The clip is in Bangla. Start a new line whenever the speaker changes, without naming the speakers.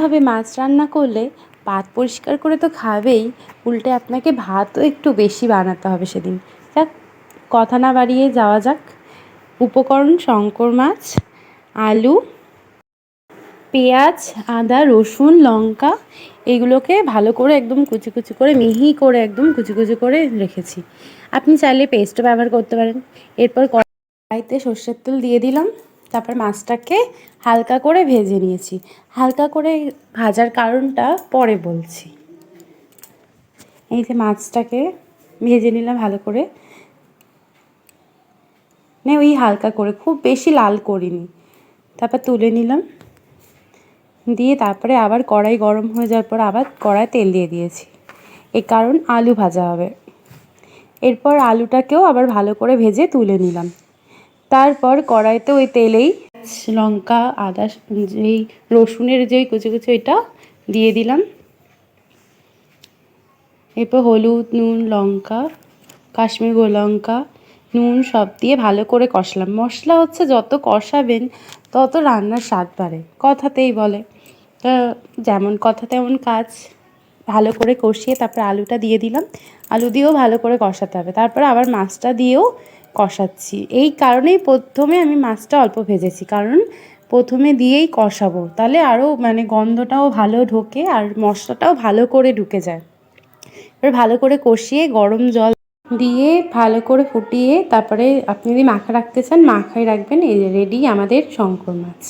এরকমভাবে মাছ রান্না করলে পাত পরিষ্কার করে তো খাবেই, উল্টে আপনাকে ভাতও একটু বেশি বানাতে হবে সেদিন। যাক, কথা না বাড়িয়ে যাওয়া যাক। উপকরণ: শঙ্কর মাছ, আলু, পেঁয়াজ, আদা, রসুন, লঙ্কা, এগুলোকে ভালো করে একদম কুচি কুচি করে, মিহি করে একদম কুচি কুচি করে রেখেছি। আপনি চাইলে পেস্টও ব্যবহার করতে পারেন। এরপর কড়াইতে সর্ষের তেল দিয়ে দিলাম। তারপর মাছটাকে হালকা করে ভেজে নিয়েছি। হালকা করে ভাজার কারণটা পরে বলছি। এই যে মাছটাকে ভেজে নিলাম ভালো করে, ওই হালকা করে, খুব বেশি লাল করিনি। তারপর তুলে নিলাম, দিয়ে তারপরে আবার কড়াই গরম হয়ে যাওয়ার পর আবার কড়াই তেল দিয়ে দিয়েছি, এই কারণ আলু ভাজা হবে। এরপর আলুটাকেও আবার ভালো করে ভেজে তুলে নিলাম। তারপর কড়াইতে ওই তেলেই লঙ্কা, আদা, যেই রসুনের যেই কুচি কুচি ওইটা দিয়ে দিলাম। এরপর হলুদ, নুন, লঙ্কা, কাশ্মীরি গোল লঙ্কা, নুন সব দিয়ে ভালো করে কষলাম। মশলা হচ্ছে যত কষাবেন তত রান্নার স্বাদ বাড়ে, কথাতেই বলে। তা যেমন কথা তেমন কাজ। ভালো করে কষিয়ে তারপর আলুটা দিয়ে দিলাম। আলু দিয়েও ভালো করে কষাতে হবে। তারপরে আবার মাছটা দিয়েও কষাচ্ছি। এই কারণেই প্রথমে আমি মাছটা অল্প ভেজেছি, কারণ প্রথমে দিয়েই কষাবো, তাহলে আরও গন্ধটাও ভালো ঢোকে আর মশলাটাও ভালো করে ঢুকে যায়। এবার ভালো করে কষিয়ে গরম জল দিয়ে ভালো করে ফুটিয়ে তারপরে আপনি যদি মাখা রাখতে চান মাখাই রাখবেন। এই রেডি আমাদের শঙ্কর মাছ।